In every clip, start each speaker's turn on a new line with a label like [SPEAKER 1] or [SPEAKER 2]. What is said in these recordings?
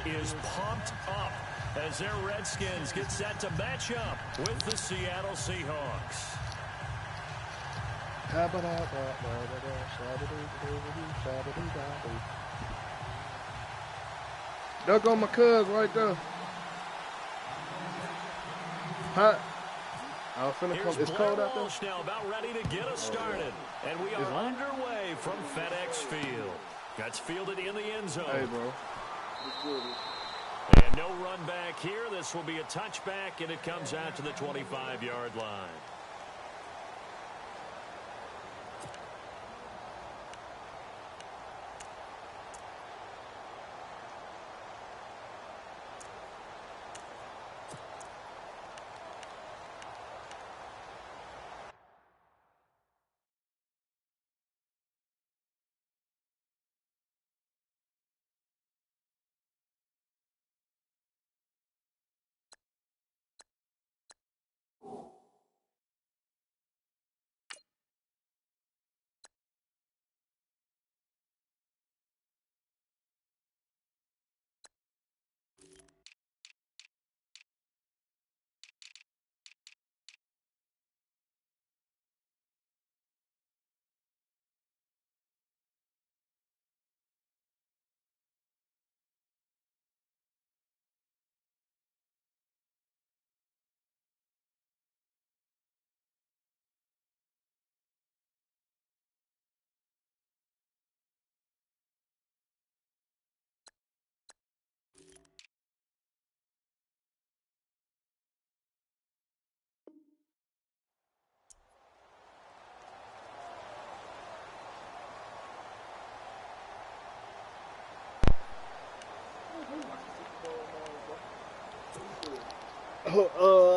[SPEAKER 1] is pumped up as their Redskins get set to match up with the Seattle Seahawks.
[SPEAKER 2] There go my cuz right there. Hot. I was finna come. It's cold out there.
[SPEAKER 1] Now about ready to get us started. And we are underway from FedEx Field. That's fielded in the end zone.
[SPEAKER 2] Hey, bro.
[SPEAKER 1] And no run back here. This will be a touchback, and it comes out to the 25-yard line.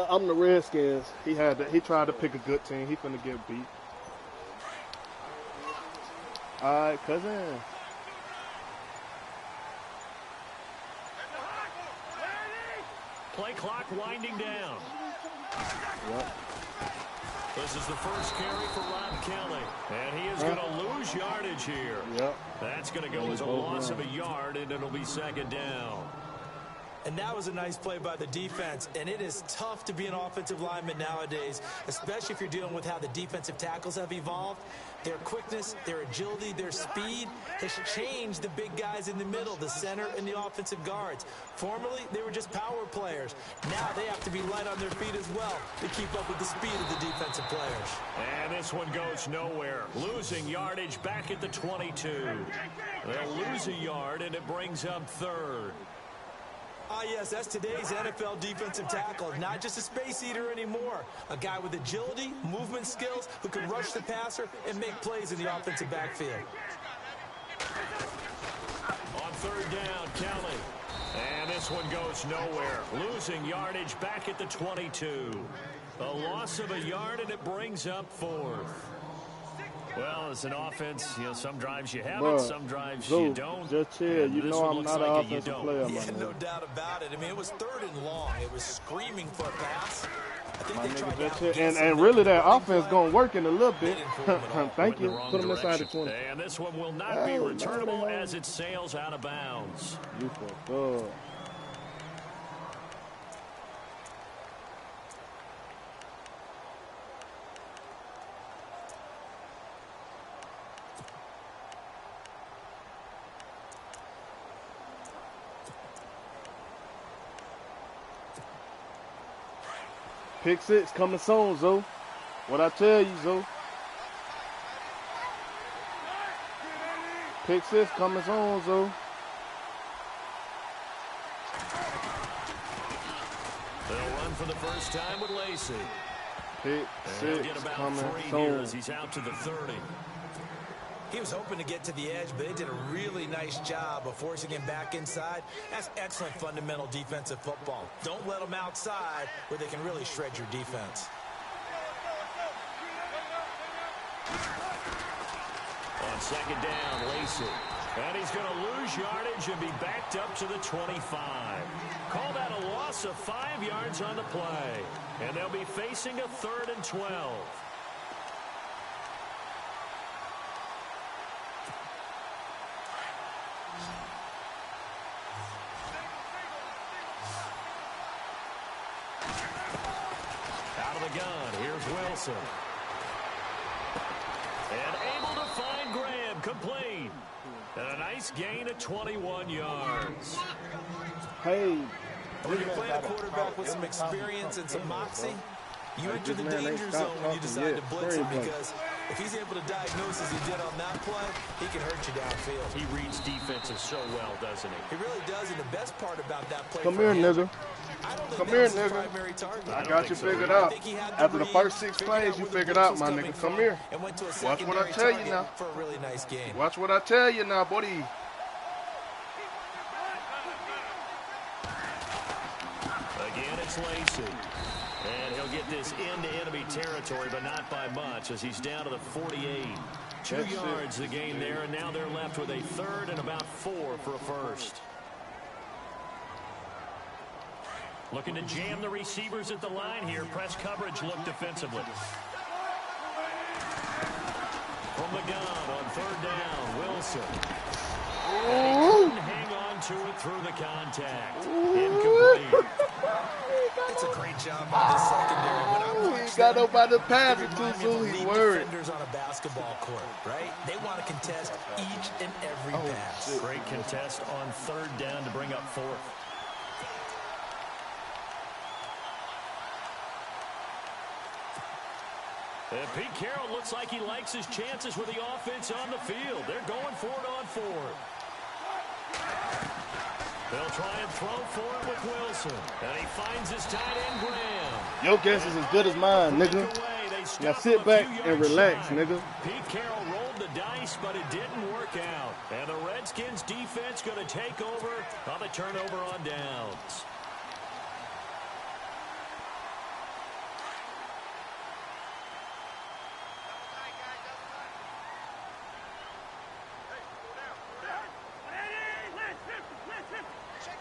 [SPEAKER 2] I'm the Redskins. He tried to pick a good team. He finna get beat. All right, cousin.
[SPEAKER 1] Play clock winding down.
[SPEAKER 2] Yep.
[SPEAKER 1] This is the first carry for Rob Kelly. And he is going to lose yardage here.
[SPEAKER 2] Yep.
[SPEAKER 1] That's going to go as a loss of a yard, and it'll be second down.
[SPEAKER 3] And that was a nice play by the defense. And it is tough to be an offensive lineman nowadays, especially if you're dealing with how the defensive tackles have evolved. Their quickness, their agility, their speed has changed the big guys in the middle, the center, and the offensive guards. Formerly, they were just power players. Now they have to be light on their feet as well to keep up with the speed of the defensive players.
[SPEAKER 1] And this one goes nowhere. Losing yardage back at the 22. They'll lose a yard, and it brings up third.
[SPEAKER 3] Ah, yes, that's today's NFL defensive tackle. Not just a space eater anymore. A guy with agility, movement skills, who can rush the passer and make plays in the offensive backfield.
[SPEAKER 1] On third down, Kelly. And this one goes nowhere. Losing yardage back at the 22. A loss of a yard, and it brings up fourth. Well, as an offense, some drives you have it, some drives you don't.
[SPEAKER 2] Just chill. You know I'm not an offensive player,
[SPEAKER 3] yeah, no doubt about it. I mean, it was third and long. It was screaming for a pass. I think they tried
[SPEAKER 2] and really, that offense going to work in a little bit. Thank you. Put them inside the 20.
[SPEAKER 1] And this one will not be returnable as it sails out of bounds.
[SPEAKER 2] You fucked up. Pick six coming soon, Zo. What I tell you, Zo. Pick six coming soon, Zo.
[SPEAKER 1] They'll run for the first time with Lacey.
[SPEAKER 2] Pick six coming soon.
[SPEAKER 1] He's out to the 30.
[SPEAKER 3] He was hoping to get to the edge, but they did a really nice job of forcing him back inside. That's excellent fundamental defensive football. Don't let them outside where they can really shred your defense.
[SPEAKER 1] On second down, Lacey. And he's going to lose yardage and be backed up to the 25. Call that a loss of 5 yards on the play. And they'll be facing a 3rd and 12. the gun, here's Wilson. And able to find Graham, complete. And a nice gain of 21 yards.
[SPEAKER 2] Hey.
[SPEAKER 3] When you're playing a quarterback with some experience and some moxie, you enter the danger zone when you decide to blitz him, because if he's able to diagnose as he did on that play, he can hurt you downfield.
[SPEAKER 1] He reads defenses so well, doesn't he?
[SPEAKER 3] He really does, and the best part about that play
[SPEAKER 2] Come here, nigga. Come here, nigga.
[SPEAKER 3] Primary target.
[SPEAKER 2] I got you figured out. After the first 6 plays, you figured out, my nigga. Come here. Watch what I tell you now.
[SPEAKER 3] For a really nice game.
[SPEAKER 2] Watch what I tell you now, buddy.
[SPEAKER 1] Again, it's Lacy. And he'll get this into enemy territory, but not by much, as he's down to the 48. 2 yards the gain there, and now they're left with a 3rd and about 4 for a first. Looking to jam the receivers at the line here. Press coverage look defensively. From the gun on 3rd down, Wilson. And he couldn't hang on to it through the contact. Incomplete.
[SPEAKER 3] It's a great job by the secondary.
[SPEAKER 2] He got nobody to pass it to, so he's worried.
[SPEAKER 3] Defenders on a basketball court, right? They want to contest each and every pass.
[SPEAKER 2] Shit.
[SPEAKER 1] Great contest on 3rd down to bring up 4th. And Pete Carroll looks like he likes his chances with the offense on the field. They're going for it on 4th. They'll try and throw for it with Wilson. And he finds his tight end, Graham.
[SPEAKER 2] Your guess is as good as mine, nigga. Now sit back and relax, nigga.
[SPEAKER 1] Pete Carroll rolled the dice, but it didn't work out. And the Redskins defense going to take over on the turnover on downs.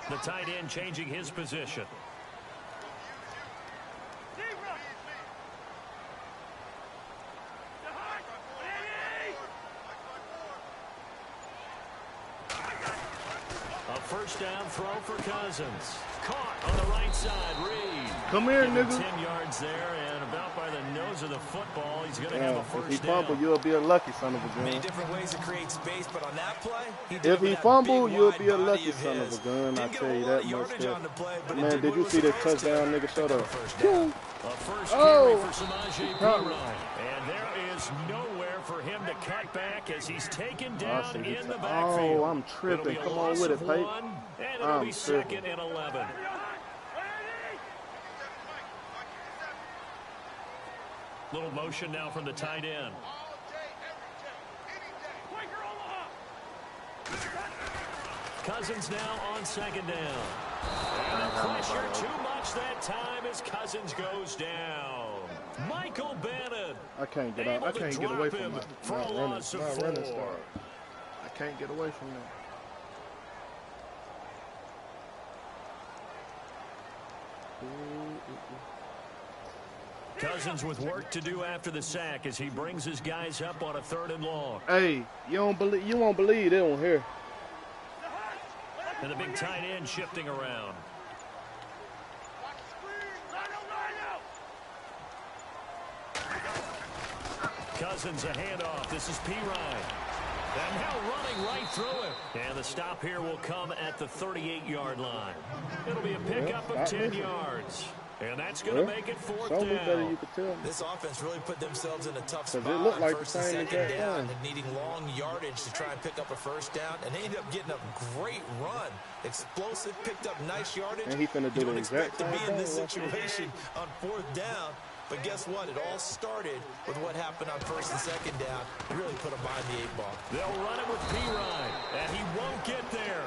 [SPEAKER 1] The tight end changing his position. A 1st down throw for Cousins. Caught on the right side, Reed.
[SPEAKER 2] Come here, nigga.
[SPEAKER 1] 10 yards there, and about by the nose of the football, he's going to have a 1st
[SPEAKER 2] if he
[SPEAKER 1] down.
[SPEAKER 2] fumble, you'll be a lucky son of a gun.
[SPEAKER 3] Many different ways to create space, but on that play,
[SPEAKER 2] If he fumble, you'll be a lucky son of a gun. I tell you that much. Man, did you see this touchdown, nigga? Shut up.
[SPEAKER 1] A first carry for Samaje Perine. And there is nowhere for him to cut back as he's taken down in the backfield.
[SPEAKER 2] Oh, I'm tripping. Come on with it, Pate.
[SPEAKER 1] And it'll be 2nd and 11. Little motion now from the tight end. Cousins now on 2nd down. And the pressure too much that time as Cousins goes down. Michael Bennett.
[SPEAKER 2] I can't get out. I can't get away from that.
[SPEAKER 1] For a loss of 4.
[SPEAKER 2] I can't get away from that.
[SPEAKER 1] Cousins with work to do after the sack as he brings his guys up on a 3rd and long.
[SPEAKER 2] Hey, you won't believe they don't hear.
[SPEAKER 1] And the big tight end shifting around. Cousins a handoff. This is Perine. And now running right through it. And the stop here will come at the 38-yard line. It'll be a pickup of 10 yards. And that's going to make it 4th down.
[SPEAKER 2] You could tell.
[SPEAKER 3] This offense really put themselves in a tough spot.
[SPEAKER 2] It looked like
[SPEAKER 3] on 1st and 2nd down and needing long yardage to try and pick up a 1st down. And they ended up getting a great run. Explosive, picked up nice yardage.
[SPEAKER 2] And he finna do
[SPEAKER 3] you don't
[SPEAKER 2] the
[SPEAKER 3] expect
[SPEAKER 2] exact
[SPEAKER 3] to be
[SPEAKER 2] same
[SPEAKER 3] in this
[SPEAKER 2] thing.
[SPEAKER 3] situation on 4th down. But guess what? It all started with what happened on 1st and 2nd down. Really put them behind the 8 ball.
[SPEAKER 1] They'll run it with Perine, and he won't get there.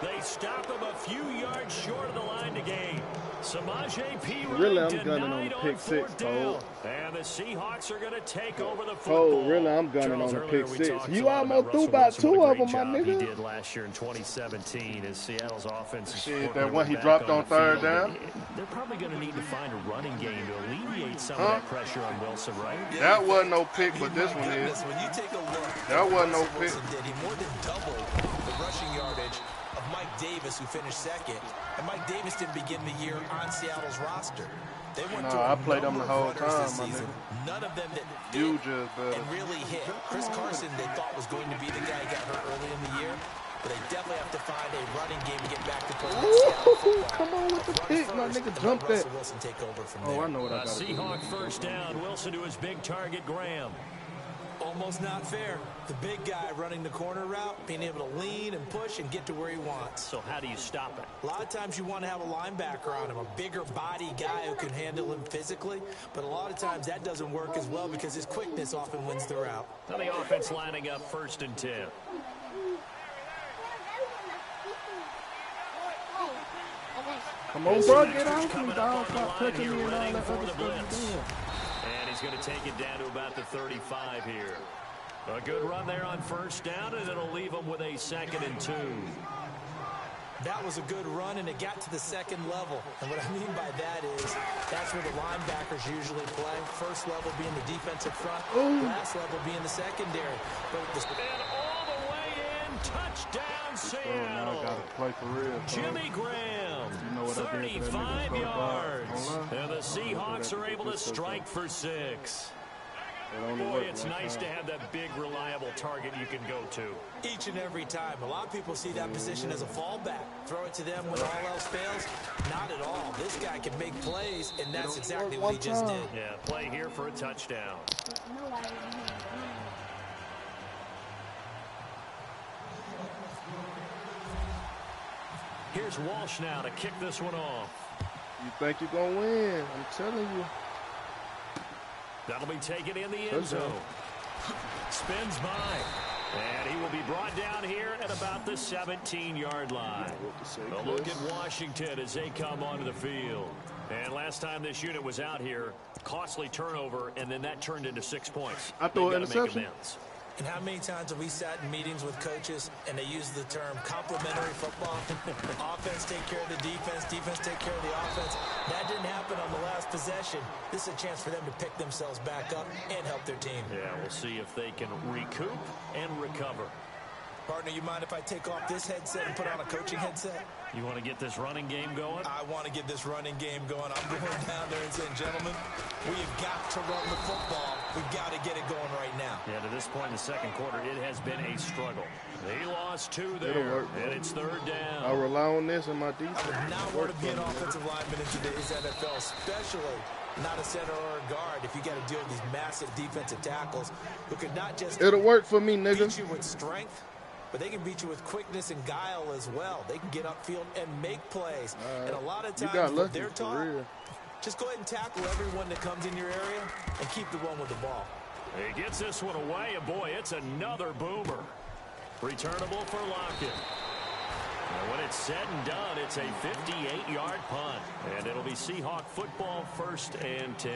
[SPEAKER 1] They stop him a few yards short of the line to gain. Samaje Perine
[SPEAKER 2] really, I'm
[SPEAKER 1] denied
[SPEAKER 2] gunning on the pick 6, Cole.
[SPEAKER 1] And the Seahawks are going to take over the
[SPEAKER 2] Oh,
[SPEAKER 1] football.
[SPEAKER 2] really, I'm gunning on the pick 6. You
[SPEAKER 1] almost
[SPEAKER 2] threw about 2 of them, my nigga.
[SPEAKER 1] He did last year in 2017 as Seattle's offense.
[SPEAKER 2] Shit, that one he dropped on 3rd down.
[SPEAKER 1] They're probably going to need to find a running game to alleviate some of that pressure on Wilson, right?
[SPEAKER 2] That wasn't no pick, but this one is.
[SPEAKER 3] When you take a look,
[SPEAKER 2] that wasn't no pick.
[SPEAKER 3] He more than doubled the rushing yardage of have Mike Davis, who finished second, and Mike Davis didn't begin the year on Seattle's roster. They went through
[SPEAKER 2] I played them the whole time,
[SPEAKER 3] this season. None of them that
[SPEAKER 2] you
[SPEAKER 3] did and really hit. Chris Carson, they thought was going to be the guy who got hurt early in the year, but they definitely have to find a running game to get back to play.
[SPEAKER 2] Come on with the pick, my nigga jumped that.
[SPEAKER 3] Wilson take over from there.
[SPEAKER 2] I know what I got.
[SPEAKER 1] Seahawk first down. Wilson to his big target, Graham.
[SPEAKER 3] Almost not fair. The big guy running the corner route, being able to lean and push and get to where he wants.
[SPEAKER 1] So how do you stop it?
[SPEAKER 3] A lot of times you want to have a linebacker on him, a bigger body guy who can handle him physically, but a lot of times that doesn't work as well because his quickness often wins the route.
[SPEAKER 1] Now the offense lining up 1st and 10.
[SPEAKER 2] Come on, bro, get out of here, dog. Stop touching me and all that other stuff.
[SPEAKER 1] And he's going to take it down to about the 35 here. A good run there on 1st down, and it'll leave him with a 2nd and 2.
[SPEAKER 3] That was a good run, and it got to the 2nd level. And what I mean by that is that's where the linebackers usually play. First level being the defensive front, last level being the secondary.
[SPEAKER 1] And all the way in, touchdown Seattle.
[SPEAKER 2] Now I got to play for real.
[SPEAKER 1] Jimmy Graham, 35 yards. And the Seahawks are able to strike for 6. Boy, it's nice to have that big, reliable target you can go to.
[SPEAKER 3] Each and every time. A lot of people see that position as a fallback. Throw it to them when all else fails. Not at all. This guy can make plays, and that's exactly what he just did.
[SPEAKER 1] Yeah, play here for a touchdown. Here's Walsh now to kick this one off.
[SPEAKER 2] You think you're going to win? I'm telling you.
[SPEAKER 1] That'll be taken in the end zone. Spins by. And he will be brought down here at about the 17-yard line. A look at Washington as they come onto the field. And last time this unit was out here, costly turnover, and then that turned into 6 points.
[SPEAKER 2] I thought interception.
[SPEAKER 3] And how many times have we sat in meetings with coaches and they use the term complementary football? Offense take care of the defense, defense take care of the offense. That didn't happen on the last possession. This is a chance for them to pick themselves back up and help their team.
[SPEAKER 1] Yeah, we'll see if they can recoup and recover.
[SPEAKER 3] Partner, you mind if I take off this headset and put on a coaching headset?
[SPEAKER 1] You want to get this running game going?
[SPEAKER 3] I want to get this running game going. I'm going down there and saying, gentlemen, we've got to run the football. We've got to get it going right now.
[SPEAKER 1] Yeah, to this point in the 2nd quarter, it has been a struggle. They lost 2 there, and it's 3rd down.
[SPEAKER 2] I rely on this in my defense.
[SPEAKER 3] I would not want to be an offensive lineman in today's NFL, especially not a center or a guard if you got to deal with these massive defensive tackles who could not just
[SPEAKER 2] it'll work for me, nigga.
[SPEAKER 3] Beat you with strength, but they can beat you with quickness and guile as well. They can get upfield and make plays. And a lot of times what they're taught, just go ahead and tackle everyone that comes in your area and keep the one with the ball.
[SPEAKER 1] He gets this one away, and boy, it's another boomer. Returnable for Lockett. And when it's said and done, it's a 58-yard punt. And it'll be Seahawk football 1st and 10.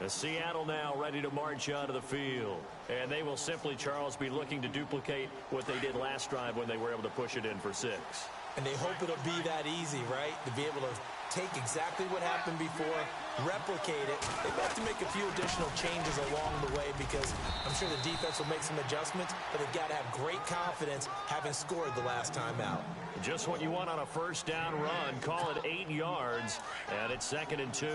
[SPEAKER 1] Seattle now ready to march out of the field. And they will simply, Charles, be looking to duplicate what they did last drive when they were able to push it in for 6.
[SPEAKER 3] And they hope it'll be that easy, right? To be able to take exactly what happened before, replicate it. They have to make a few additional changes along the way because I'm sure the defense will make some adjustments, but they've got to have great confidence having scored the last time out.
[SPEAKER 1] Just what you want on a 1st down run. Call it 8 yards, and it's 2nd and 2.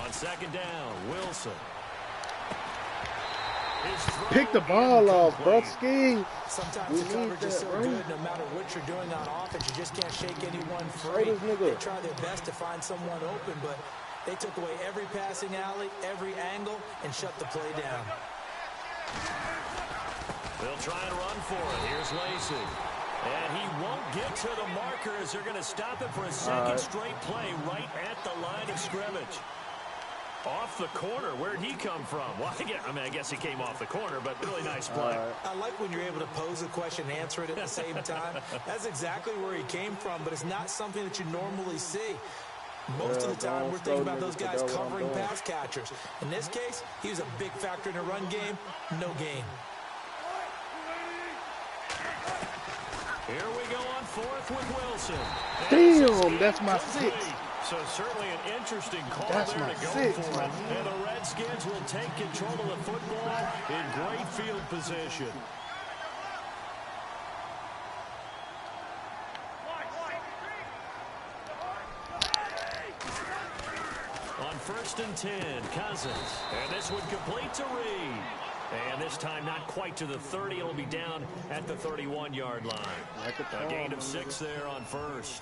[SPEAKER 1] On 2nd down, Wilson.
[SPEAKER 2] Pick the ball off, Butsky.
[SPEAKER 3] Sometimes the coverage is so good, no matter what you're doing on offense, you just can't shake anyone free. They try their best to find someone open, but they took away every passing alley, every angle, and shut the play down.
[SPEAKER 1] They'll try and run for it. Here's Lacy. And he won't get to the marker as they're going to stop it for a 2nd straight play right at the line of scrimmage. Off the corner. Where'd he come from? Well, I guess he came off the corner, but really nice play.
[SPEAKER 3] I like when you're able to pose a question and answer it at the same time. That's exactly where he came from, but it's not something that you normally see. Most of the time, we're thinking about those guys covering pass catchers. In this case, he was a big factor in the run game. No gain.
[SPEAKER 1] Here we go on 4th with Wilson.
[SPEAKER 2] Damn, that's my 6.
[SPEAKER 1] So certainly an interesting call
[SPEAKER 2] That's
[SPEAKER 1] there
[SPEAKER 2] my
[SPEAKER 1] to go
[SPEAKER 2] six,
[SPEAKER 1] for it.
[SPEAKER 2] man.
[SPEAKER 1] And the Redskins will take control of the football in great field position. On 1st and 10, Cousins. And this one complete to Reed. And this time not quite to the 30. It'll be down at the 31-yard line. A gain of 6 there on 1st.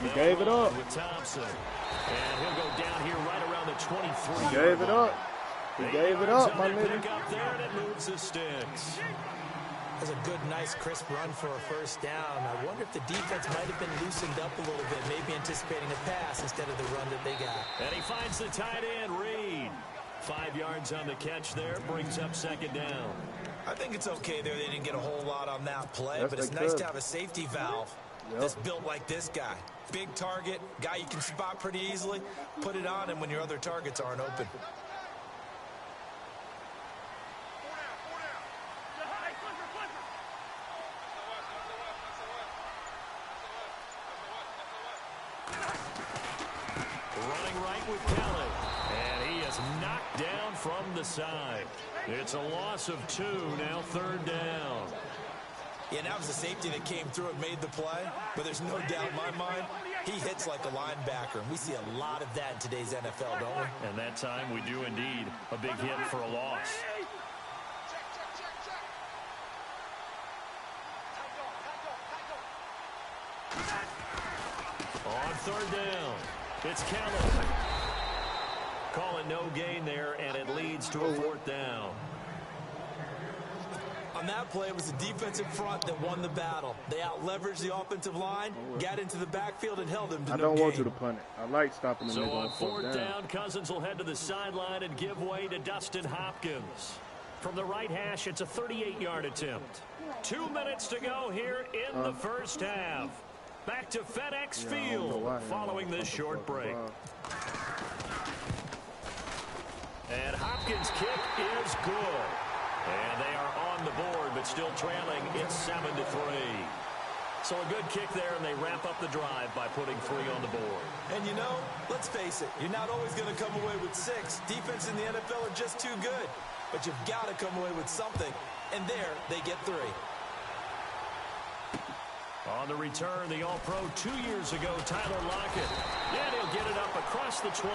[SPEAKER 2] He gave it up.
[SPEAKER 1] With Thompson. And he'll go down here right around the 23.
[SPEAKER 2] He gave it up. He gave it up, my nigga.
[SPEAKER 1] Up there, and it moves the sticks.
[SPEAKER 3] That's a good, nice, crisp run for a first down. I wonder if the defense might have been loosened up a little bit, maybe anticipating a pass instead of the run that they got.
[SPEAKER 1] And he finds the tight end, Reed. 5 yards on the catch there, brings up 2nd down.
[SPEAKER 3] I think it's okay there. They didn't get a whole lot on that play,
[SPEAKER 2] Yes,
[SPEAKER 3] but it's
[SPEAKER 2] they
[SPEAKER 3] nice
[SPEAKER 2] could.
[SPEAKER 3] to have a safety valve that's built like this guy. Big target, guy you can spot pretty easily. Put it on him when your other targets aren't open.
[SPEAKER 1] Running right with Kelly. And he is knocked down from the side. It's a loss of 2, now 3rd down.
[SPEAKER 3] Yeah, that was the safety that came through and made the play. But there's no doubt in my mind, he hits like a linebacker. And we see a lot of that in today's NFL, don't we?
[SPEAKER 1] And that time we do indeed. A big hit for a loss. On 3rd down, it's Kelly. Calling no gain there, and it leads to a 4th down.
[SPEAKER 3] On that play, it was the defensive front that won the battle. They out-leveraged the offensive line, got into the backfield, and held them to
[SPEAKER 2] I
[SPEAKER 3] no
[SPEAKER 2] don't want you
[SPEAKER 3] gain.
[SPEAKER 2] to punt it. I like stopping the
[SPEAKER 1] So
[SPEAKER 2] nigga
[SPEAKER 1] on
[SPEAKER 2] on
[SPEAKER 1] 4th
[SPEAKER 2] 4th
[SPEAKER 1] down, Cousins will head to the sideline and give way to Dustin Hopkins. From the right hash, it's a 38-yard attempt. 2 minutes to go here in the first half. Back to FedEx Field following this short break. And Hopkins' kick is good. And they are on the board, but still trailing. It's 7-3. So a good kick there, and they wrap up the drive by putting 3 on the board.
[SPEAKER 3] And you know, let's face it, you're not always going to come away with 6. Defense in the NFL are just too good. But you've got to come away with something. And there, they get 3.
[SPEAKER 1] On the return, the All-Pro 2 years ago, Tyler Lockett. And he'll get it up across the 20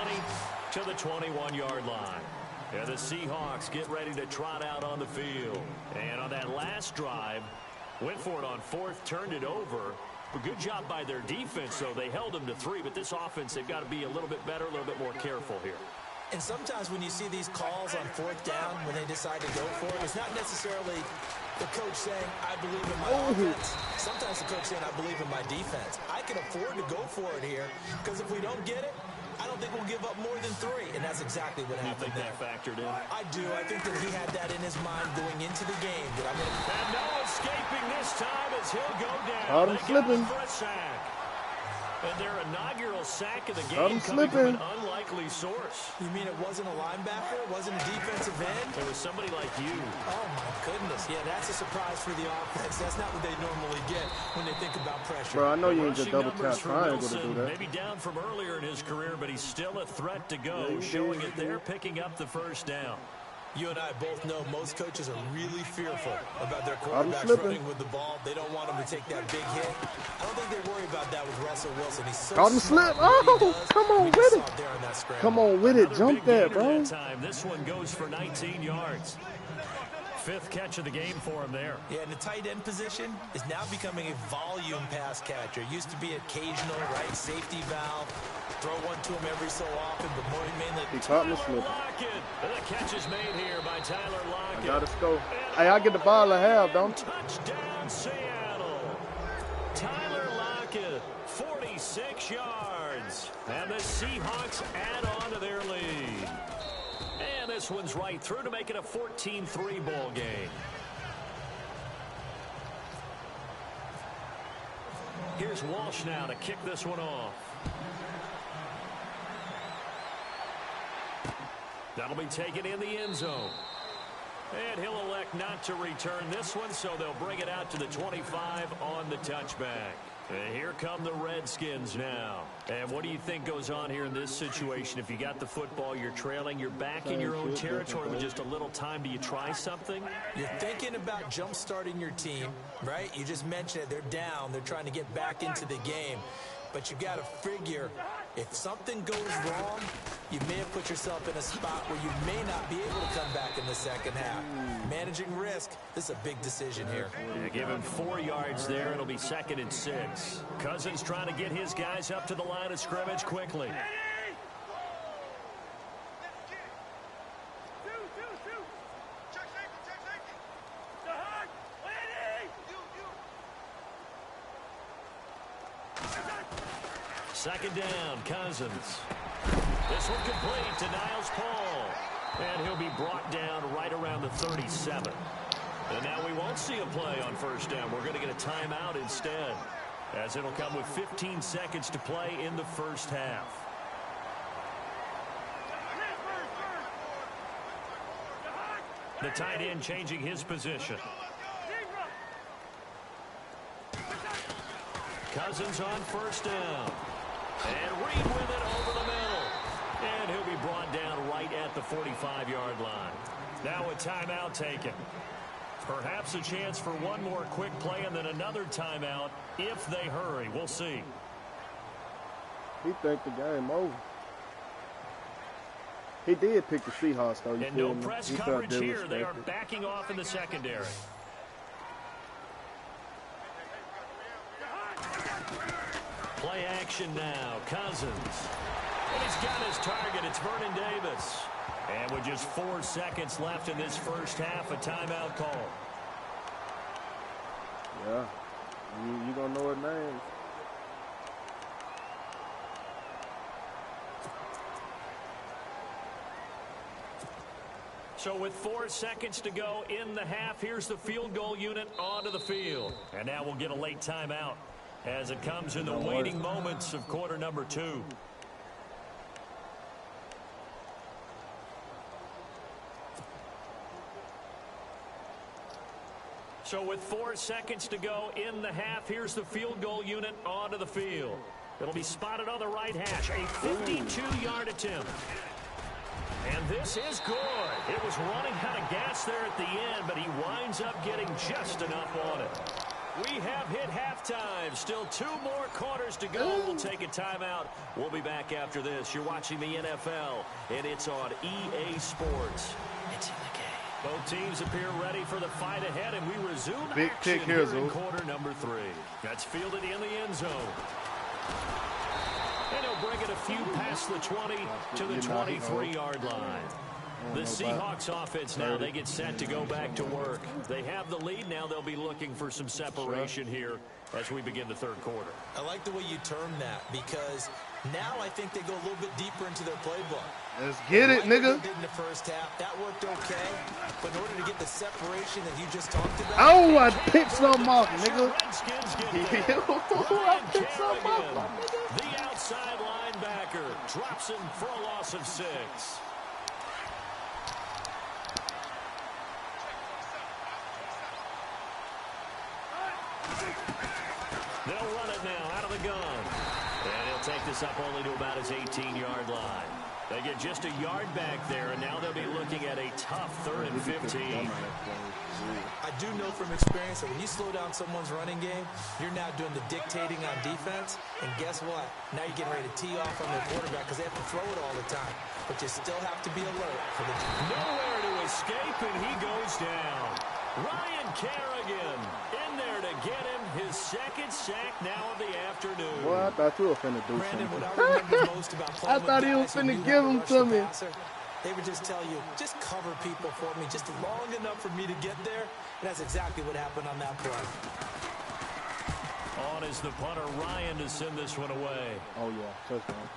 [SPEAKER 1] to the 21-yard line. And the Seahawks get ready to trot out on the field. And on that last drive, went for it on 4th, turned it over. A good job by their defense, though. They held them to 3, but this offense, they've got to be a little bit better, a little bit more careful here.
[SPEAKER 3] And sometimes when you see these calls on 4th down, when they decide to go for it, it's not necessarily the coach saying, I believe in my offense. Sometimes the coach saying, I believe in my defense. I can afford to go for it here, because if we don't get it, I don't think we'll give up more than 3, and that's exactly what happened there.
[SPEAKER 1] You think that factored in?
[SPEAKER 3] I do. I think that he had that in his mind going into the game. That I'm gonna...
[SPEAKER 1] And no escaping this time as he'll go down.
[SPEAKER 2] Caught him slipping.
[SPEAKER 1] For a sack. And their inaugural sack of the
[SPEAKER 2] Caught
[SPEAKER 1] game
[SPEAKER 2] him
[SPEAKER 1] coming
[SPEAKER 2] slipping.
[SPEAKER 1] from an unlikely source.
[SPEAKER 3] You mean it wasn't a linebacker? It wasn't a defensive end?
[SPEAKER 1] It was somebody like you.
[SPEAKER 3] Oh, my goodness. Yeah, that's a surprise for the offense. That's not what they normally get when they think about pressure.
[SPEAKER 2] Bro, I know you ain't just
[SPEAKER 1] Rushing
[SPEAKER 2] double tap
[SPEAKER 1] numbers for
[SPEAKER 2] triangle to
[SPEAKER 1] Wilson,
[SPEAKER 2] do that.
[SPEAKER 1] maybe down from earlier in his career, but he's still a threat to go, showing it there, picking up the first down.
[SPEAKER 3] You and I both know most coaches are really fearful about their
[SPEAKER 2] I'm
[SPEAKER 3] quarterbacks
[SPEAKER 2] slipping.
[SPEAKER 3] running with the ball. They don't want them to take that big hit. I don't think they worry about that with Russell Wilson. He's so
[SPEAKER 2] Caught him
[SPEAKER 3] smart
[SPEAKER 2] slip.
[SPEAKER 3] in what he
[SPEAKER 2] Oh,
[SPEAKER 3] does.
[SPEAKER 2] come on
[SPEAKER 3] We
[SPEAKER 2] with
[SPEAKER 3] just
[SPEAKER 2] it.
[SPEAKER 3] saw there on that scramble.
[SPEAKER 2] Come on with it.
[SPEAKER 1] Another
[SPEAKER 2] Jump
[SPEAKER 1] big
[SPEAKER 2] that,
[SPEAKER 1] gainer
[SPEAKER 2] bro.
[SPEAKER 1] that time. This one goes for 19 yards. 5th catch of the game for him there.
[SPEAKER 3] Yeah, and the tight end position is now becoming a volume pass catcher. Used to be occasional, right, safety valve. Throw one to him every so often, but more mainly.
[SPEAKER 2] He caught me
[SPEAKER 1] Tyler
[SPEAKER 2] slipping.
[SPEAKER 1] Lockett. And the catch is made here by Tyler Lockett.
[SPEAKER 2] I gotta score. Hey, I get the ball at half, don't I?
[SPEAKER 1] Touchdown, Seattle. Tyler Lockett, 46 yards. And the Seahawks add on to their lead. And this one's right through to make it a 14-3 ball game. Here's Walsh now to kick this one off. That'll be taken in the end zone. And he'll elect not to return this one, so they'll bring it out to the 25 on the touchback. And here come the Redskins now. And what do you think goes on here in this situation? If you got the football, you're trailing, you're back in your own territory with just a little time. Do you try something?
[SPEAKER 3] You're thinking about jump-starting your team, right? You just mentioned it. They're down. They're trying to get back into the game. But you got to figure, if something goes wrong, you may have put yourself in a spot where you may not be able to come back in the second half. Managing risk, this is a big decision here.
[SPEAKER 1] Yeah, give him 4 yards there. It'll be 2nd and 6. Cousins trying to get his guys up to the line of scrimmage quickly. Second down, Cousins. This one complete to Niles Paul. And he'll be brought down right around the 37. And now we won't see a play on first down. We're going to get a timeout instead, as it'll come with 15 seconds to play in the first half. The tight end changing his position. Cousins on first down. And Reed with it over the middle. And he'll be brought down right at the 45-yard line. Now a timeout taken. Perhaps a chance for one more quick play and then another timeout if they hurry. We'll see.
[SPEAKER 2] He think the game over. He did pick the Seahawks, though.
[SPEAKER 1] And no press coverage here. They are backing off in the secondary. Play action now. Cousins. And he's got his target. It's Vernon Davis. And with just 4 seconds left in this first half, a timeout call.
[SPEAKER 2] Yeah. You don't know his name.
[SPEAKER 1] So with 4 seconds to go in the half, here's the field goal unit onto the field. And now we'll get a late timeout as it comes in the waning moments of quarter number 2. So with 4 seconds to go in the half, here's the field goal unit onto the field. It'll be spotted on the right hash, a 52-yard attempt. And this is good. It was running out of gas there at the end, but he winds up getting just enough on it. We have hit halftime. Still 2 more quarters to go. We'll take a timeout. We'll be back after this. You're watching the NFL, and it's on EA Sports. It's in the game. Both teams appear ready for the fight ahead, and we resume
[SPEAKER 2] big
[SPEAKER 1] action
[SPEAKER 2] pick here
[SPEAKER 1] in quarter number 3. That's fielded in the end zone. And he'll bring it a few past the 20 to the 23-yard line. The Seahawks offense now, they get set to go back to work. They have the lead now. They'll be looking for some separation here as we begin the third quarter.
[SPEAKER 3] I like the way you term that, because now I think they go a little bit deeper into their playbook.
[SPEAKER 2] Let's get it, nigga.
[SPEAKER 3] Did in the first half. That worked okay, but in order to get the separation that you just talked about.
[SPEAKER 2] Oh, I picked some off, nigga.
[SPEAKER 1] I picked some off, the outside linebacker drops him for a loss of 6. They'll run it now out of the gun. And he'll take this up only to about his 18-yard line. They get just a yard back there, and now they'll be looking at a tough 3rd and 15.
[SPEAKER 3] I do know from experience that when you slow down someone's running game, you're now doing the dictating on defense. And guess what? Now you're getting ready to tee off on their quarterback because they have to throw it all the time. But you still have to be alert for the
[SPEAKER 1] nowhere to escape, and he goes down. Ryan Kerrigan in there to get him his 2nd sack now of the afternoon.
[SPEAKER 2] Well, I thought you were finna do
[SPEAKER 3] Brandon,
[SPEAKER 2] something.
[SPEAKER 3] what I remember most about playing
[SPEAKER 2] I thought he was finna give him to me.
[SPEAKER 3] They would just tell you, just cover people for me just long enough for me to get there. And that's exactly what happened on that play.
[SPEAKER 1] On is the punter, Ryan, to send this one away.
[SPEAKER 2] Oh, yeah. Touchdown.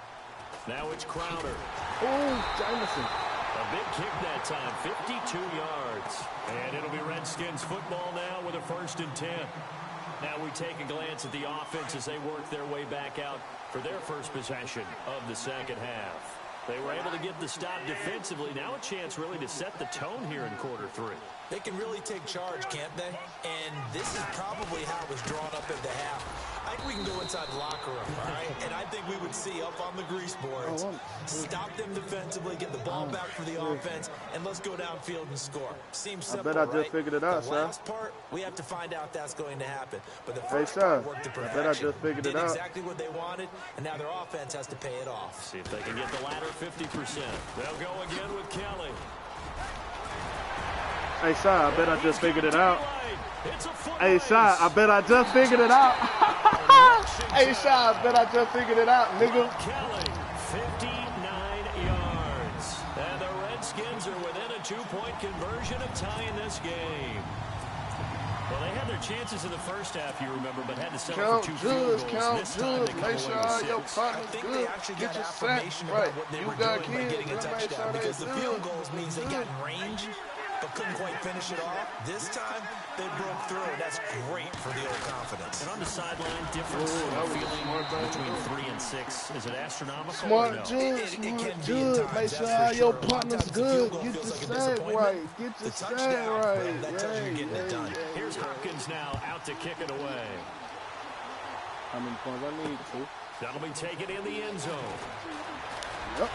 [SPEAKER 1] Now it's Crowder.
[SPEAKER 2] Oh, Jameson.
[SPEAKER 1] A big kick that time, 52 yards. And it'll be Redskins football now with a 1st and 10. Now we take a glance at the offense as they work their way back out for their first possession of the second half. They were able to get the stop defensively. Now a chance really to set the tone here in quarter 3.
[SPEAKER 3] They can really take charge, can't they? And this is probably how it was drawn up at the half. I think we can go inside the locker room, all right? And I think we would see up on the grease boards, stop them defensively, get the ball back for the offense, and let's go downfield and score. Seems simple,
[SPEAKER 2] I bet I just figured it out,
[SPEAKER 3] the last part, we have to find out if that's going to happen. But the first part worked to perfection.
[SPEAKER 2] I bet I just figured it out.
[SPEAKER 3] Did exactly what they wanted, and now their offense has to pay it off.
[SPEAKER 1] See if they can get the latter 50%. They'll go again with Kelly.
[SPEAKER 2] Hey, Si, I bet I just figured it out. Hey, Si, I bet I just figured it out. Hey, Si, I bet I just figured it out, nigga.
[SPEAKER 1] Kelly, 59 yards. And the Redskins are within a 2-point conversion of tying this game. Well, they had their chances in the first half, you remember, but had to settle for 2 field goals. This time they come away with 6.
[SPEAKER 3] I think they actually got affirmation about what they were doing by getting a touchdown, because the field goals means they got in range but couldn't quite finish it off. This time, they broke through. That's great for the old confidence.
[SPEAKER 1] And on the sideline, difference in feeling between 3 and 6. Is it astronomical?
[SPEAKER 2] Smart judge, Make sure your partner's good. Get your sack right. Get your sack right.
[SPEAKER 3] That tells you you're getting it done.
[SPEAKER 1] Here's Hopkins now out to kick it away.
[SPEAKER 2] How many points I need? 2.
[SPEAKER 1] That'll be taken in the end zone.
[SPEAKER 2] Yep.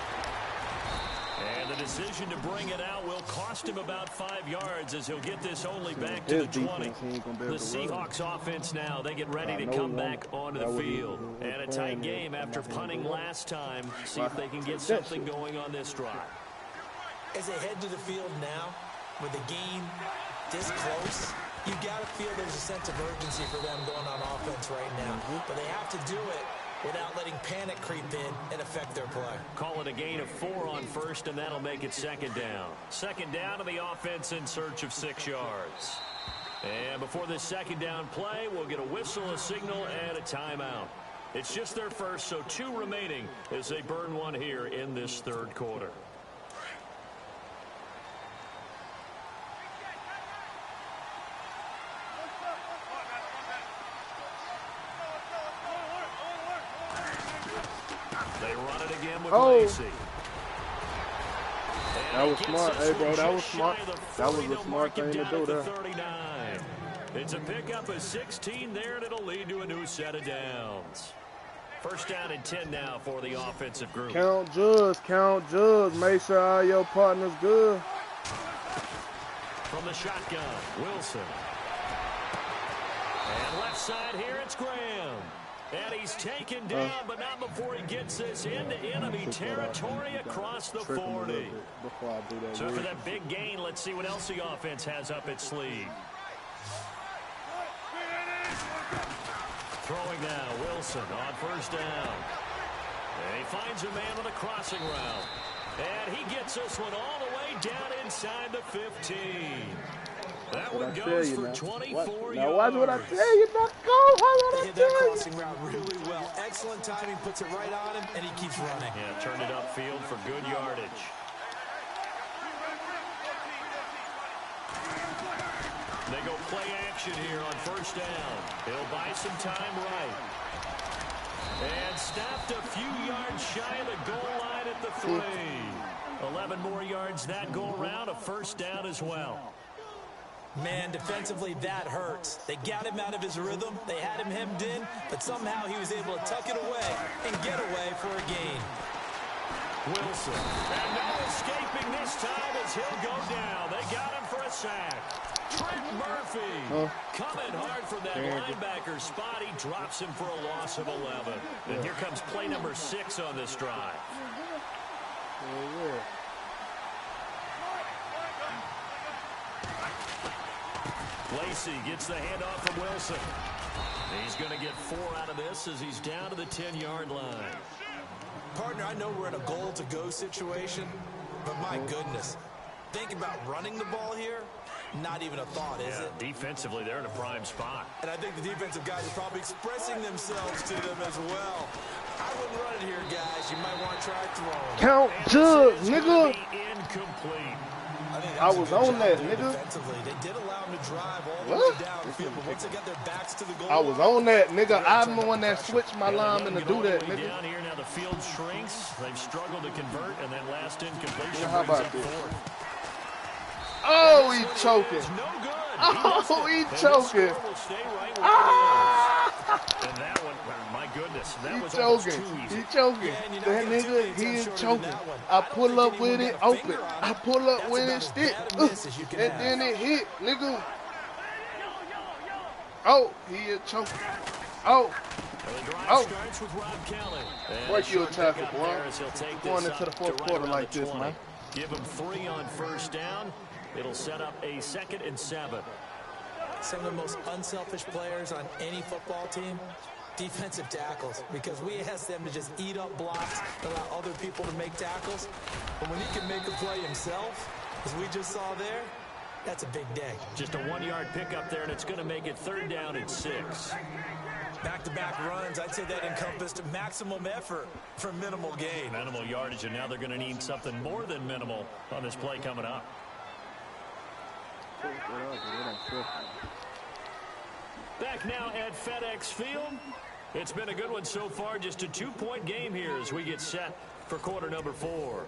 [SPEAKER 1] And the decision to bring it out will cost him about 5 yards, as he'll get this only back to the 20. The Seahawks offense now, they get ready to come back onto the field. And a tight game after punting last time. See if they can get something going on this drive.
[SPEAKER 3] As they head to the field now, with the game this close, you got to feel there's a sense of urgency for them going on offense right now. But they have to do it without letting panic creep in and affect their play.
[SPEAKER 1] Call it a gain of 4 on first, and that'll make it 2nd down. 2nd down to the offense in search of 6 yards. And before this 2nd down play, we'll get a whistle, a signal, and a timeout. It's just their first, so 2 remaining as they burn one here in this 3rd quarter.
[SPEAKER 2] Oh, that was smart. Hey, bro, that was smart. That was a smart thing to do there.
[SPEAKER 1] It's a pickup of 16 there, and it'll lead to a new set of downs. 1st down and 10 now for the offensive group.
[SPEAKER 2] Count judge. Make sure all your partner's good.
[SPEAKER 1] From the shotgun, Wilson. And left side here, it's Graham. And he's taken down, but not before he gets this into enemy territory across the 40. So for that big gain, let's see what else the offense has up its sleeve. Throwing now, Wilson on 1st down. And he finds a man with a crossing route. And he gets this one all the way down inside the 15. That one goes for 24 yards.
[SPEAKER 2] Now watch what I tell you, not go.
[SPEAKER 3] They hit that crossing route really well. Excellent timing, puts it right on him, and he keeps running.
[SPEAKER 1] Yeah, turned it upfield for good yardage. They go play action here on 1st down. He'll buy some time right. And stopped a few yards shy of the goal line at the 3. 11 more yards that go around, a 1st down as well.
[SPEAKER 3] Man, defensively, that hurts. They got him out of his rhythm. They had him hemmed in, but somehow he was able to tuck it away and get away for a gain.
[SPEAKER 1] Wilson. And no escaping this time as he'll go down. They got him for a sack. Trent Murphy coming hard from that linebacker spot. He drops him for a loss of 11. And here comes play number 6 on this drive. Lacey gets the handoff from Wilson. He's going to get 4 out of this as he's down to the 10-yard line.
[SPEAKER 3] Partner, I know we're in a goal-to-go situation, but my goodness, think about running the ball here. Not even a thought, is it?
[SPEAKER 1] Defensively, they're in a prime spot.
[SPEAKER 3] And I think the defensive guys are probably expressing themselves to them as well. I wouldn't run it here, guys. You might want to try throwing.
[SPEAKER 2] Count judge, nigga.
[SPEAKER 1] Incomplete.
[SPEAKER 2] I was on that, nigga.
[SPEAKER 3] They did allow them to drive all the way downfield, but once they got their backs to the goal
[SPEAKER 2] I was on that, nigga. I'm the one that switched my lineman to do that, nigga.
[SPEAKER 1] Down here now, the field shrinks. They've struggled to convert, and then last incompletion.
[SPEAKER 2] Yeah, how about
[SPEAKER 1] brings
[SPEAKER 2] this?
[SPEAKER 1] up fourth.
[SPEAKER 2] Oh, he choking.
[SPEAKER 1] No good.
[SPEAKER 2] Oh, he choking.
[SPEAKER 1] And that one, my goodness, that
[SPEAKER 2] He
[SPEAKER 1] was almost
[SPEAKER 2] choking.
[SPEAKER 1] too easy.
[SPEAKER 2] He choking. That nigga, he is choking. I pull up with it, open. I pull up with it, stick. And then it hit, nigga. Oh, he is choking. Oh. Oh. Break your tackle, boy. Going into the fourth quarter like this, man.
[SPEAKER 1] Give him 3 on first down. It'll set up a 2nd and 7.
[SPEAKER 3] Some of the most unselfish players on any football team, defensive tackles, because we ask them to just eat up blocks, allow other people to make tackles. But when he can make a play himself, as we just saw there, that's a big day.
[SPEAKER 1] Just a 1-yard pickup there, and it's going to make it 3rd down and 6.
[SPEAKER 3] Back-to-back runs, I'd say that encompassed maximum effort for minimal gain.
[SPEAKER 1] Minimal yardage, and now they're going to need something more than minimal on this play coming up. Back now at FedEx Field. It's been a good one so far. Just a 2-point game here as we get set for quarter number 4.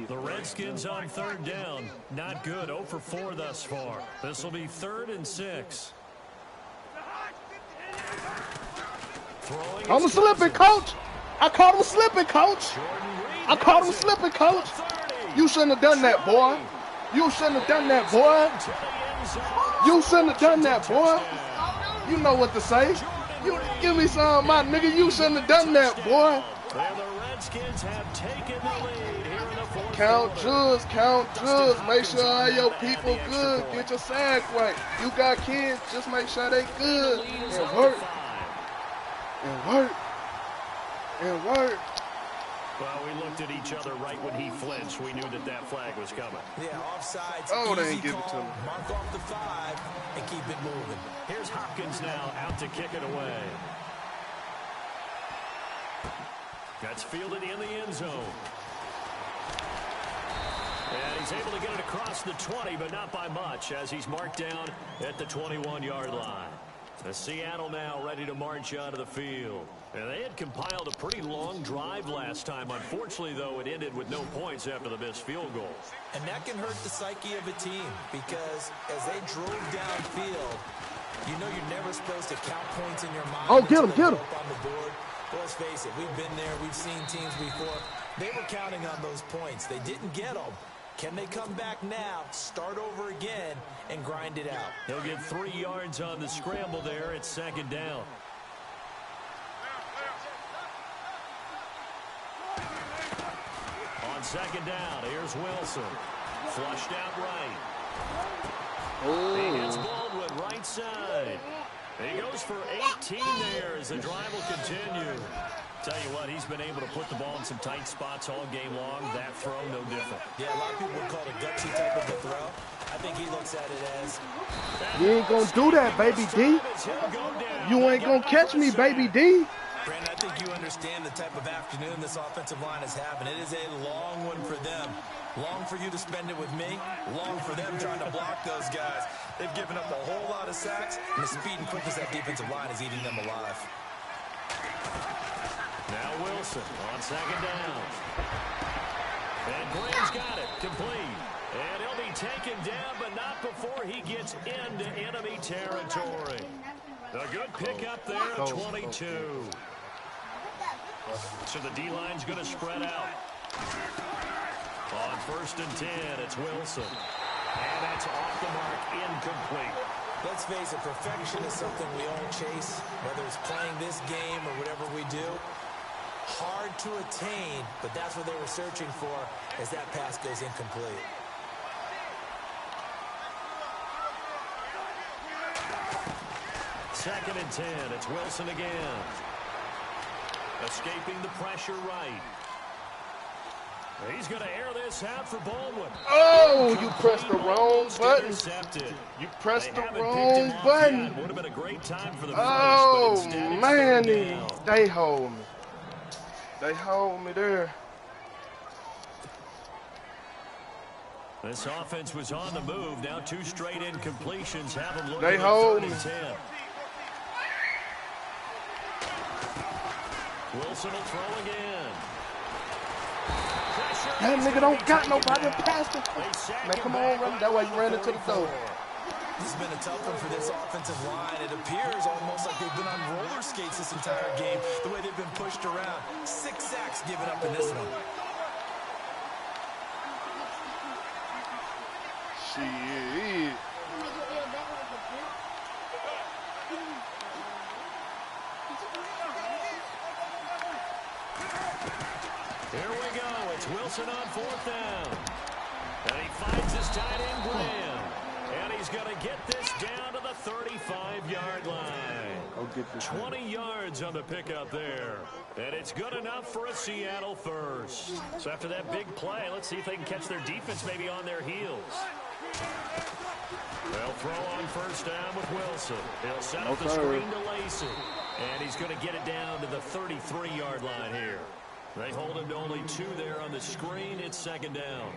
[SPEAKER 1] The Redskins on 3rd down. Not good. 0 for 4 thus far. This will be 3rd and 6.
[SPEAKER 2] I'm slipping, coach. I caught him slipping, coach. I caught him slipping, coach. You shouldn't have done that, boy. You shouldn't have done that, boy. You shouldn't have done that, boy. You know what to say. You give me some, my nigga. You shouldn't have done that, boy. Count jugs, count jugs. Make sure all your people good. Get your sack right. You got kids, just make sure they good. And work. And work. And work.
[SPEAKER 1] Well, we looked at each other right when he flinched. We knew that that flag was coming.
[SPEAKER 3] Yeah, offsides.
[SPEAKER 2] Oh, they ain't give it to him.
[SPEAKER 3] Mark off the 5 and keep it moving.
[SPEAKER 1] Here's Hopkins now out to kick it away. That's fielded in the end zone. And he's able to get it across the 20, but not by much, as he's marked down at the 21-yard line. The Seattle now ready to march out of the field. And they had compiled a pretty long drive last time. Unfortunately, though, it ended with no points after the missed field goal.
[SPEAKER 3] And that can hurt the psyche of a team, because as they drove downfield, you know you're never supposed to count points in your mind.
[SPEAKER 2] Oh, get him, get him.
[SPEAKER 3] On the board. Well, let's face it, we've been there, we've seen teams before. They were counting on those points. They didn't get them. Can they come back now, start over again, and grind it out?
[SPEAKER 1] He'll get 3 yards on the scramble there. It's 2nd down. On 2nd down, here's Wilson. Flushed out right. He hits Baldwin right side. He goes for 18 there as the drive will continue. Tell you what, he's been able to put the ball in some tight spots all game long. That throw, no different.
[SPEAKER 3] Yeah, a lot of people would call it a gutsy type of a throw. I think he looks at it as...
[SPEAKER 2] You ain't gonna do that, baby D. You ain't gonna catch me, baby D.
[SPEAKER 3] Brandon, I think you understand the type of afternoon this offensive line is having. It is a long one for them. Long for you to spend it with me. Long for them trying to block those guys. They've given up a whole lot of sacks, and the speed and quickness of that defensive line is eating them alive.
[SPEAKER 1] Now Wilson on 2nd down. And Graham's got it. Complete. And he'll be taken down, but not before he gets into enemy territory. A good pickup there at 22. So the D-line's going to spread out. On 1st and 10, it's Wilson. And that's off the mark, incomplete.
[SPEAKER 3] Let's face it, perfection is something we all chase, whether it's playing this game or whatever we do. Hard to attain, but that's what they were searching for as that pass goes incomplete.
[SPEAKER 1] Second and 10, it's Wilson again. Escaping the pressure right. He's going to air this out for Baldwin.
[SPEAKER 2] Oh, you pressed the wrong button. You pressed the wrong button.
[SPEAKER 1] Would have been a great time for the
[SPEAKER 2] oh, man, they hold me. They hold me there.
[SPEAKER 1] This offense was on the move. Now 2 straight incompletions have them looking
[SPEAKER 2] They
[SPEAKER 1] at
[SPEAKER 2] hold
[SPEAKER 1] 3rd and 10. Wilson will throw again.
[SPEAKER 2] That nigga don't got nobody to pass the. Man, come on, run. That's why you ran into the door.
[SPEAKER 3] This has been a tough one for this offensive line. It appears almost like they've been on roller skates this entire game, the way they've been pushed around. 6 sacks given up in this one.
[SPEAKER 2] Shit.
[SPEAKER 1] Here we go. It's Wilson on 4th down. And he finds his tight end, Graham. And he's going to get this down to the 35-yard line. 20 yards on the pickup there. And it's good enough for a Seattle first. So after that big play, let's see if they can catch their defense maybe on their heels. They'll throw on 1st down with Wilson. He'll set up the screen to Lacy. And he's going to get it down to the 33-yard line here. They hold him to only 2 there on the screen. It's 2nd down.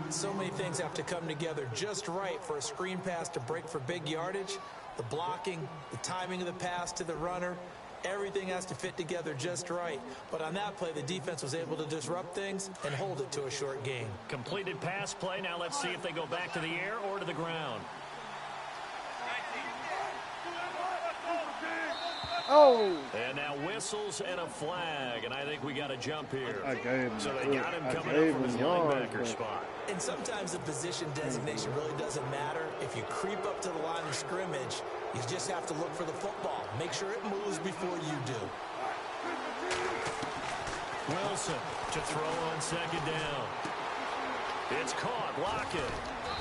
[SPEAKER 3] So many things have to come together just right for a screen pass to break for big yardage. The blocking, the timing of the pass to the runner, everything has to fit together just right. But on that play, the defense was able to disrupt things and hold it to a short gain.
[SPEAKER 1] Completed pass play. Now let's see if they go back to the air or to the ground.
[SPEAKER 2] Oh.
[SPEAKER 1] And now whistles and a flag, and I think we got a jump here.
[SPEAKER 2] I gave him.
[SPEAKER 1] So they got him coming up from his linebacker spot.
[SPEAKER 3] And sometimes the position designation really doesn't matter. If you creep up to the line of scrimmage, you just have to look for the football. Make sure it moves before you do.
[SPEAKER 1] Wilson to throw on 2nd down. It's caught, Lockett.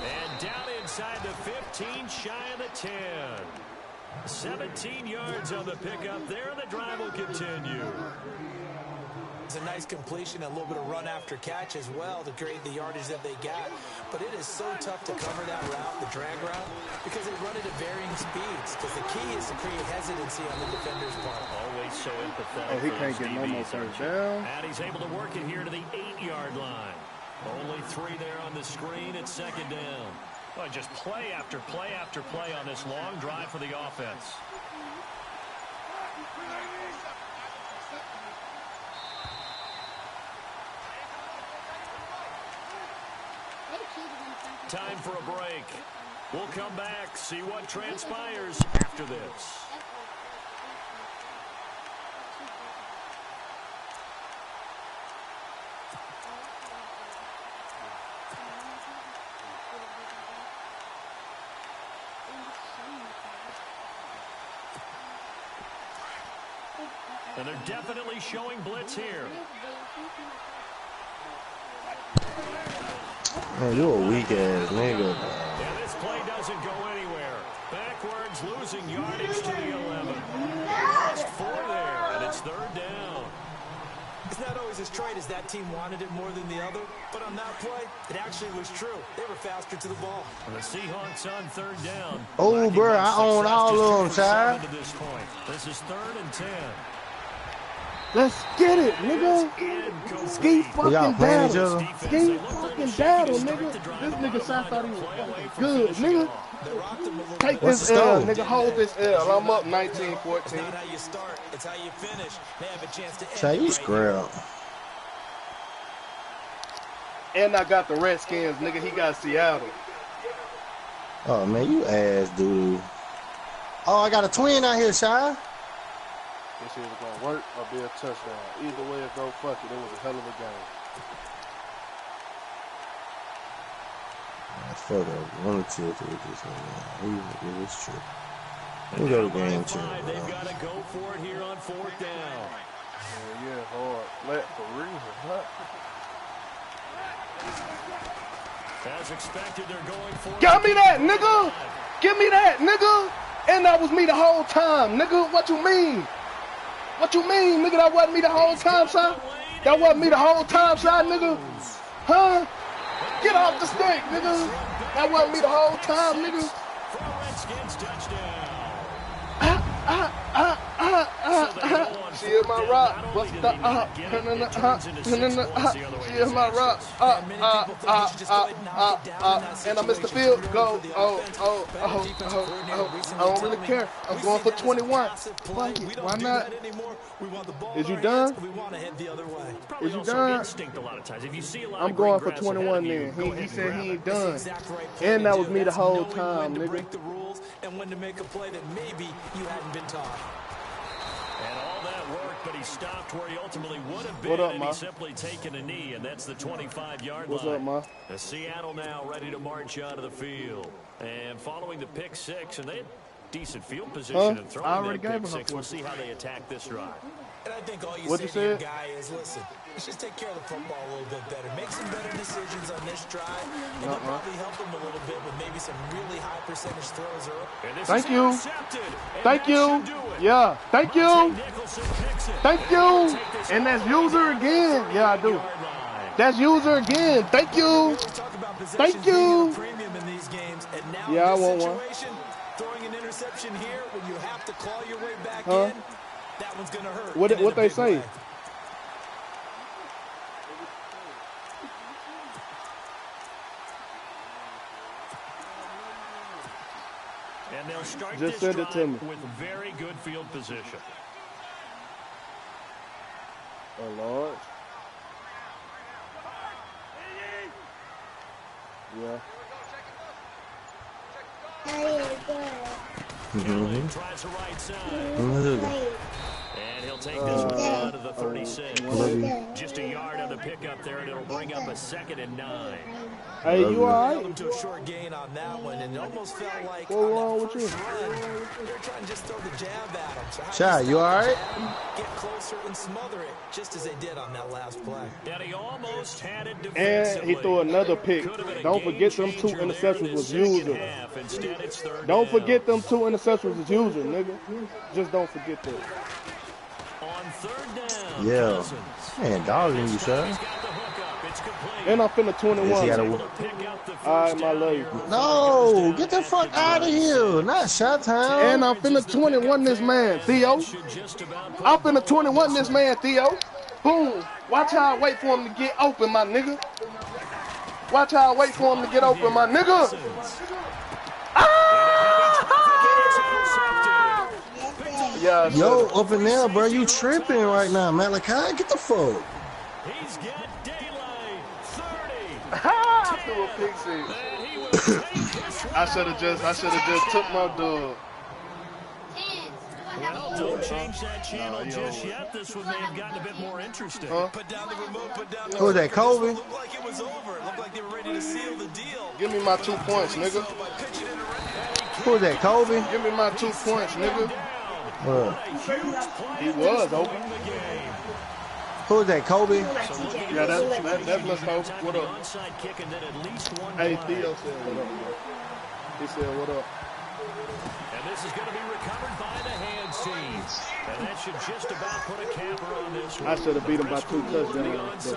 [SPEAKER 1] And down inside the 15, shy of the 10. 17 yards on the pickup there. The drive will continue.
[SPEAKER 3] It's a nice completion, a little bit of run after catch as well to create the yardage that they got. But it is so tough to cover that route, the drag route, because they run it at varying speeds. Because the key is to create hesitancy on the defender's part.
[SPEAKER 1] Always so empathetic.
[SPEAKER 2] Oh, he can't get no more 1st down.
[SPEAKER 1] And he's able to work it here to the 8-yard line. Only 3 there on the screen. It's 2nd down. Well, just play after play after play on this long drive for the offense. Time for a break. We'll come back, see what transpires after this. And they're definitely showing blitz here.
[SPEAKER 4] Man, you a weak-ass nigga.
[SPEAKER 1] And this play doesn't go anywhere. Backwards, losing yardage to the 11. Lost 4 there, and it's 3rd down.
[SPEAKER 3] It's not always as straight as that team wanted it more than the other, but on that play, it actually was true. They were faster to the ball.
[SPEAKER 1] And the Seahawks on 3rd down.
[SPEAKER 4] Oh, bro, I own all of them, child.
[SPEAKER 1] This is 3rd and 10.
[SPEAKER 2] Let's get it, nigga. Ski fucking battle. Ski fucking battle, nigga. This nigga Sai thought he was fucking good, nigga. Take this L, nigga. Hold this L. I'm up 19-14.
[SPEAKER 3] It's not how you start, it's how you finish. They have a chance to end.
[SPEAKER 4] Child, you screwed.
[SPEAKER 2] And I got the Redskins, nigga. He got Seattle.
[SPEAKER 4] Oh, man, you ass dude. Oh, I got a twin out here, Shy.
[SPEAKER 2] This shit was gonna work or be a touchdown. Either way it go, fuck it. It was a hell of a game.
[SPEAKER 4] Fuck up. 1 or 2 or 3 this one. It was true. We go to game 2.
[SPEAKER 1] They've got to go for it here on 4th down.
[SPEAKER 2] Yeah, hard. Flat for reason, huh?
[SPEAKER 1] As expected, they're going for it.
[SPEAKER 2] Give me that, nigga! Give me that, nigga! And that was me the whole time, nigga. What you mean? What you mean, nigga? That wasn't me the whole time, son? That wasn't me the whole time, son, nigga? Huh? Get off the stick, nigga. That wasn't me the whole time, nigga. She is my rock. What's the She is my rock. And I missed the field goal. I don't really care. I'm going for 21. Fuck it. Why not? Is you done? Is you done? I'm going for 21 then. He said he ain't done. And that was me the whole time, nigga.
[SPEAKER 3] And when to make a play that maybe you hadn't been taught.
[SPEAKER 1] And all that work, but he stopped where he ultimately would have been.
[SPEAKER 2] What up,
[SPEAKER 1] and
[SPEAKER 2] Ma?
[SPEAKER 1] he's simply taken a knee, and that's the 25-yard line.
[SPEAKER 2] What's up, Ma?
[SPEAKER 1] Seattle now ready to march onto the field. And following the pick six, and they had decent field position and throwing
[SPEAKER 2] I already
[SPEAKER 1] that
[SPEAKER 2] gave
[SPEAKER 1] pick
[SPEAKER 2] him
[SPEAKER 1] six. We'll see how they attack this drive.
[SPEAKER 3] And I think all you
[SPEAKER 2] What
[SPEAKER 3] say
[SPEAKER 2] you
[SPEAKER 3] to your
[SPEAKER 2] said?
[SPEAKER 3] guy is, listen, let's just take care of the football a little bit better. Make some better decisions on this drive. And it'll probably help him a little bit with maybe some really high percentage throws early.
[SPEAKER 2] Thank you. Thank you. Yeah. Thank you. Thank you. And that's user again. Yeah, I do. That's user again. Thank you. Thank you. Yeah, I want one.
[SPEAKER 3] Throwing an interception here when you have to claw your way back in, that one's going to hurt.
[SPEAKER 2] What they say?
[SPEAKER 3] Way.
[SPEAKER 1] And they'll start
[SPEAKER 2] Just
[SPEAKER 1] this
[SPEAKER 2] send it to me.
[SPEAKER 1] with very good field position.
[SPEAKER 2] Oh, Lord. Yeah.
[SPEAKER 1] Tries the right side. And he'll take this one down to the 36. Just a yard on the pickup there, and it'll bring up a 2nd and 9.
[SPEAKER 2] Hey, you all
[SPEAKER 3] Held him
[SPEAKER 2] right?
[SPEAKER 3] to a short gain on that one, and it almost felt like
[SPEAKER 2] What's wrong with you?
[SPEAKER 3] they're trying to just throw the jab at him. So
[SPEAKER 4] Shot, you all right?
[SPEAKER 3] Get closer and smother it, just as they did on that last play.
[SPEAKER 1] And he almost had it
[SPEAKER 2] And
[SPEAKER 1] defensively.
[SPEAKER 2] he threw another pick.
[SPEAKER 1] Could have been a
[SPEAKER 2] Don't forget them 2
[SPEAKER 1] game-changer there in
[SPEAKER 2] interceptions
[SPEAKER 1] the
[SPEAKER 2] was
[SPEAKER 1] second
[SPEAKER 2] user.
[SPEAKER 1] half. Instead, it's 3rd
[SPEAKER 2] Don't
[SPEAKER 1] down.
[SPEAKER 2] forget them 2 interceptions was user, nigga. Just don't forget that.
[SPEAKER 1] On 3rd down.
[SPEAKER 4] Yeah.
[SPEAKER 1] Cousins.
[SPEAKER 4] Man, dogging you, sir.
[SPEAKER 1] He's got the hook up. It's complete.
[SPEAKER 2] And I'm finna
[SPEAKER 4] Yes, he
[SPEAKER 2] 21.
[SPEAKER 4] got a-
[SPEAKER 1] Able to pick up the first
[SPEAKER 2] All right, my
[SPEAKER 1] down
[SPEAKER 2] lady.
[SPEAKER 1] here.
[SPEAKER 4] No, get the fuck out of here. Not shot time.
[SPEAKER 2] And I'm finna 21 this man, Theo.
[SPEAKER 1] Should just about put
[SPEAKER 2] I'm finna 21 this man, Theo. Boom. Watch how I wait for him to get open, my nigga. Watch how I wait for him to get open, my nigga. Yeah,
[SPEAKER 4] Yo, up in there, bro. You tripping right now, Malachi. Get the fuck.
[SPEAKER 1] He's got daylight. 30.
[SPEAKER 2] I threw a pick six.
[SPEAKER 1] And he will take this one.
[SPEAKER 2] I should have just took my dog.
[SPEAKER 1] Well, don't change that channel just yet. This one may have gotten a bit more interesting.
[SPEAKER 3] Put down the remote, put down the
[SPEAKER 4] Who was that, Kobe?
[SPEAKER 3] It looked like it was over. It looked like they were ready to seal the deal.
[SPEAKER 2] Give me my 2 points, nigga.
[SPEAKER 3] By pitching it around.
[SPEAKER 4] Who was that, Kobe?
[SPEAKER 2] Give me my 2 points, nigga.
[SPEAKER 4] What?
[SPEAKER 2] He was open.
[SPEAKER 4] Who was that, Kobe?
[SPEAKER 2] Yeah, that's my coach. What up?
[SPEAKER 1] Onside kick and then at least one
[SPEAKER 2] Hey,
[SPEAKER 1] drive.
[SPEAKER 2] Theo said what up, bro. He said what up.
[SPEAKER 1] And this is going to be recovered by the hands team. And that should just about put a capper on this one.
[SPEAKER 2] I should have beat him by 2
[SPEAKER 1] The
[SPEAKER 2] touchdowns, but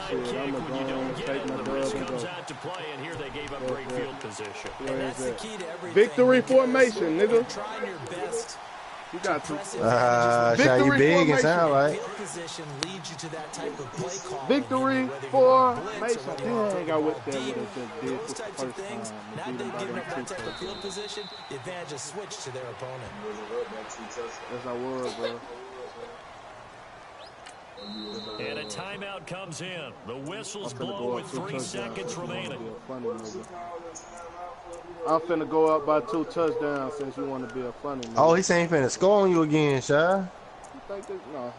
[SPEAKER 1] onside
[SPEAKER 2] shit,
[SPEAKER 1] kick,
[SPEAKER 2] I'm
[SPEAKER 1] when you
[SPEAKER 2] going
[SPEAKER 1] don't
[SPEAKER 2] to
[SPEAKER 1] get
[SPEAKER 2] take
[SPEAKER 1] it,
[SPEAKER 2] my
[SPEAKER 1] the
[SPEAKER 2] dub
[SPEAKER 1] risk
[SPEAKER 2] and
[SPEAKER 1] comes
[SPEAKER 2] go.
[SPEAKER 1] out to play, and here they gave up great field position.
[SPEAKER 2] Where is
[SPEAKER 3] That's the
[SPEAKER 2] that?
[SPEAKER 3] key to everything.
[SPEAKER 2] Victory
[SPEAKER 3] because
[SPEAKER 2] formation,
[SPEAKER 3] you're
[SPEAKER 2] nigga.
[SPEAKER 3] trying your best.
[SPEAKER 2] You got to.
[SPEAKER 4] Shot, you
[SPEAKER 2] Victory
[SPEAKER 4] big and
[SPEAKER 2] formation.
[SPEAKER 4] sound right.
[SPEAKER 3] Field position leads you to that type of play call.
[SPEAKER 2] Victory
[SPEAKER 3] whether you're
[SPEAKER 2] for
[SPEAKER 3] on blitz or
[SPEAKER 2] Mason.
[SPEAKER 3] whether you're on
[SPEAKER 2] Dang, I wish that
[SPEAKER 3] deep,
[SPEAKER 2] would have just did
[SPEAKER 3] those
[SPEAKER 2] this the
[SPEAKER 3] types of
[SPEAKER 2] first
[SPEAKER 3] things.
[SPEAKER 2] time.
[SPEAKER 3] Now
[SPEAKER 2] And beat him
[SPEAKER 3] they've
[SPEAKER 2] by
[SPEAKER 3] given
[SPEAKER 2] them
[SPEAKER 3] up that
[SPEAKER 2] 2
[SPEAKER 3] type of
[SPEAKER 2] touchdowns.
[SPEAKER 3] field position. The advantage is switched to their opponent.
[SPEAKER 2] Yes, I was, bro.
[SPEAKER 1] And a timeout comes in. The whistles
[SPEAKER 2] I'm finna
[SPEAKER 1] blow
[SPEAKER 2] go
[SPEAKER 1] with
[SPEAKER 2] up 2
[SPEAKER 1] 3
[SPEAKER 2] touchdowns.
[SPEAKER 1] seconds remaining.
[SPEAKER 2] I'm finna go up by 2 touchdowns since you want to be a funny nigga.
[SPEAKER 4] Oh, he's saying he finna score on you again, Shy.
[SPEAKER 2] You think this? No.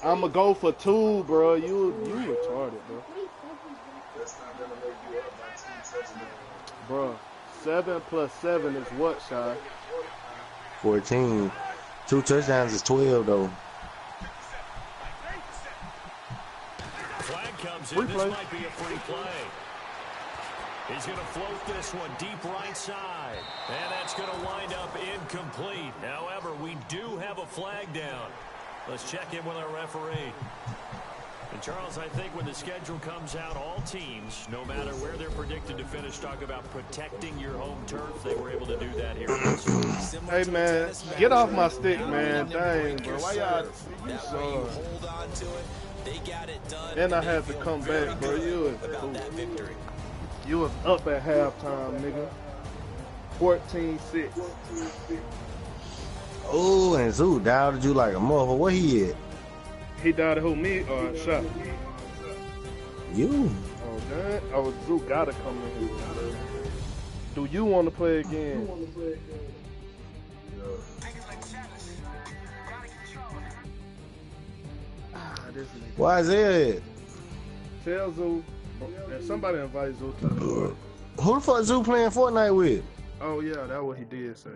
[SPEAKER 2] I'ma go for 2, bro. You retarded, bro. Bro, 7 plus 7 is what, Shy?
[SPEAKER 4] 14. 2 touchdowns is 12, though.
[SPEAKER 1] Flag comes in.
[SPEAKER 2] Free
[SPEAKER 1] This
[SPEAKER 2] play.
[SPEAKER 1] might be a free play. He's going to float this one deep right side. And that's going to wind up incomplete. However, we do have a flag down. Let's check in with our referee. And Charles, I think when the schedule comes out, all teams, no matter where they're predicted to finish, talk about protecting your home turf. They were able to do that here.
[SPEAKER 2] Hey, man, get off my stick, man. Dang, bro. Why y'all? You saw
[SPEAKER 3] hold on to it. They got it done.
[SPEAKER 2] And I had to come back, bro. You was up at halftime, nigga. 14-6.
[SPEAKER 4] Oh, and Zoo doubted you like a motherfucker. Where he at?
[SPEAKER 2] He died who, me or Shot?
[SPEAKER 4] You.
[SPEAKER 2] Oh, damn. Oh, Zoo gotta come in here. Do you want to play again?
[SPEAKER 4] Why is it?
[SPEAKER 2] Tell Zoo. And somebody invite Zoo to the
[SPEAKER 4] Who the fuck Zoo playing Fortnite with?
[SPEAKER 2] Oh, yeah, that's what he did say.